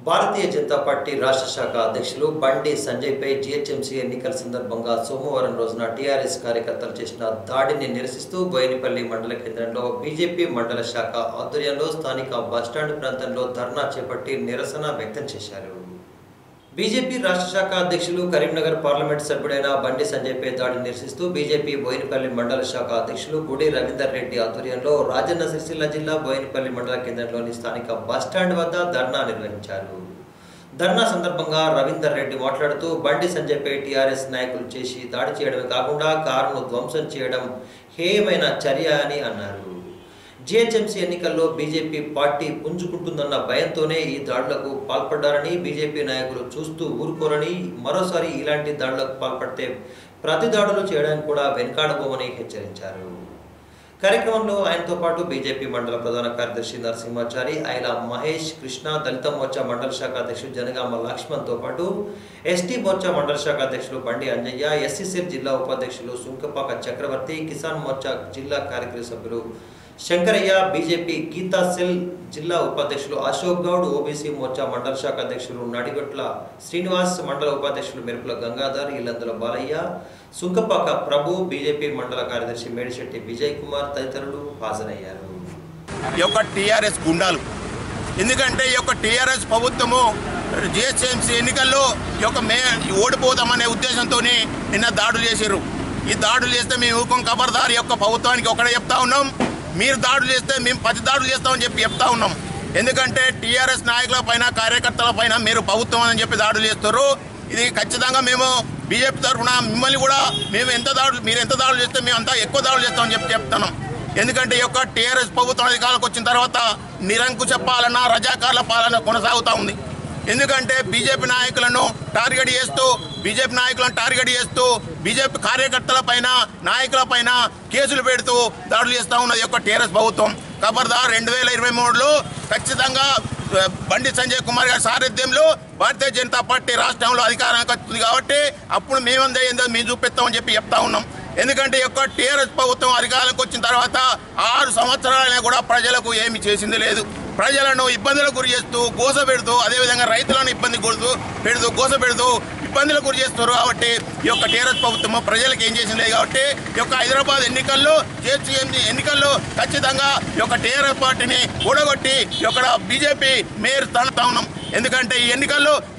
Bharatiya Janata party రాష్ట్ర శాఖ అధ్యక్షులు బండి సంజయ్పై జీహెచ్ఎంసీ ఎన్నికల సందర్భంగా సోమవారం రోజున టీఆర్ఎస్ కార్యకర్తలు చేసిన దాడిని నిరసిస్తూ బోయినపల్లి మండల కేంద్రంలో బీజేపీ మండల శాఖ ఆధ్వర్యంలో స్థానిక బస్టాండ్ ప్రాంతంలో ధర్నా చేపట్టి నిరసన వ్యక్తం చేశారు. బీజేపీ రాష్ట్ర శాఖ అధ్యక్షులు కరీంనగర్ పార్లమెంట్ సభ్యుడైన బండి సంజయ్పై దాడిని నిరసిస్తూ బీజేపీ బోయినపల్లి మండల శాఖ అధ్యక్షులు గుడి రవీందర్ రెడ్డి ఆధ్వర్యంలో రాజన్న సిరిసిల్ల జిల్లా బోయినపల్లి మండల కేంద్రంలోని స్థానిక బస్టాండ్ వద్ద ధర్నా నిర్వహించారు. ధర్నా సందర్భంగా రవీందర్ రెడ్డి మాట్లాడుతూ బండి సంజయ్పై టీఆర్ఎస్ నాయకులు చేసి దాడి చేయడమే కాకుండా కారును ధ్వంసం చేయడం హేయమైన చర్య అని అన్నారు. జీహెచ్ఎంసీ ఎన్నికల్లో బీజేపీ పార్టీ పుంజుకుంటుందన్న భయంతోనే ఈ దాడులకు పాల్పడ్డారని, బీజేపీ నాయకులు చూస్తూ ఊరుకోరని, మరోసారి ఇలాంటి దాడులకు పాల్పడితే ప్రతి దాడులు చేయడానికి కూడా వెనుకాడబోమని హెచ్చరించారు. కార్యక్రమంలో ఆయనతో పాటు బీజేపీ మండల ప్రధాన కార్యదర్శి నరసింహాచారి, ఐలా మహేష్, కృష్ణ, దళిత మోర్చా మండల శాఖ అధ్యక్షుడు జనగామ లక్ష్మణ్తో పాటు ఎస్టీ మోర్చా మండల శాఖ అధ్యక్షులు బండి అంజయ్య, ఎస్సీసీఎల్ జిల్లా ఉపాధ్యక్షులు సుంకపాక చక్రవర్తి, కిసాన్ మోర్చా జిల్లా కార్యకారి సభ్యులు శంకరయ్య, బీజేపీ గీతా సెల్ జిల్లా ఉపాధ్యక్షులు అశోక్ గౌడ్, ఓబీసీ మోర్చా మండల శాఖ అధ్యక్షులు నడిగొట్ల శ్రీనివాస్, మండల ఉపాధ్యక్షులు మెరుపుల గంగాధర్, ఇల్లందుల బాలయ్య, సుంకపాక ప్రభు, బీజేపీ మండల కార్యదర్శి మేడిశెట్టి విజయ్ కుమార్ తదితరులు హాజరయ్యారు. ఈ యొక్క టీఆర్ఎస్ గుండాలు, ఎందుకంటే ఈ యొక్క టీఆర్ఎస్ ప్రభుత్వము జీహెచ్ఎంసీ ఎన్నికల్లో ఈ యొక్క ఓడిపోతామనే ఉద్దేశంతో నిన్న దాడులు చేశారు. ఈ దాడులు చేస్తే మేము ఊకం ఖబర్దార్ యొక్క ప్రభుత్వానికి ఒకటే చెప్తా ఉన్నాం, మీరు దాడులు చేస్తే మేము 10 దాడులు చేస్తామని చెప్తా ఉన్నాం. ఎందుకంటే టీఆర్ఎస్ నాయకుల పైన కార్యకర్తల పైన మీరు ప్రభుత్వం అని చెప్పి దాడులు చేస్తారు. ఇది ఖచ్చితంగా మేము బీజేపీ తరఫున మిమ్మల్ని కూడా మీరు ఎంత దాడులు చేస్తే మేము అంతా ఎక్కువ దాడులు చేస్తామని చెప్తున్నాం. ఎందుకంటే ఈ యొక్క టీఆర్ఎస్ ప్రభుత్వం అధికారులకు వచ్చిన తర్వాత నిరంకుశ పాలన, రజాకార్ల పాలన కొనసాగుతూ ఉంది. ఎందుకంటే బీజేపీ నాయకులను టార్గెట్ చేస్తూ బీజేపీ కార్యకర్తల పైన, నాయకుల పైన కేసులు పెడుతూ దాడులు చేస్తూ ఉన్నది యొక్క టీఆర్ఎస్ ప్రభుత్వం. ఖబర్దార్ 2023లో ఖచ్చితంగా బండి సంజయ్ కుమార్ గారి సారథ్యంలో భారతీయ జనతా పార్టీ రాష్ట్రంలో అధికారానికి వస్తుంది కాబట్టి అప్పుడు మేమందేందో మేము చూపిస్తామని చెప్తా ఉన్నాం. ఎందుకంటే ఈ యొక్క టీఆర్ఎస్ ప్రభుత్వం అధికారానికి వచ్చిన తర్వాత 6 సంవత్సరాలైనా కూడా ప్రజలకు ఏమి చేసింది లేదు. ప్రజలను ఇబ్బందులకు గురి చేస్తూ గోసపెడుతూ, అదేవిధంగా రైతులను గోసపెడుతూ ఇబ్బందులకు గురి చేస్తారు. కాబట్టి ఈ యొక్క టీఆర్ఎస్ ప్రభుత్వం ప్రజలకు ఏం చేసింది లేదు. కాబట్టి ఈ యొక్క హైదరాబాద్ ఎన్నికల్లో, జీహెచ్ఎంసీ ఎన్నికల్లో ఖచ్చితంగా ఈ యొక్క టీఆర్ఎస్ పార్టీని కూడగొట్టి ఇక్కడ బీజేపీ మేయర్ తానుతా ఉన్నాం. ఎందుకంటే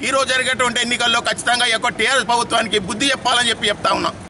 ఈ రోజు జరిగేటువంటి ఎన్నికల్లో ఖచ్చితంగా ఈ యొక్క టీఆర్ఎస్ ప్రభుత్వానికి బుద్ధి చెప్పాలని చెప్తా ఉన్నాం.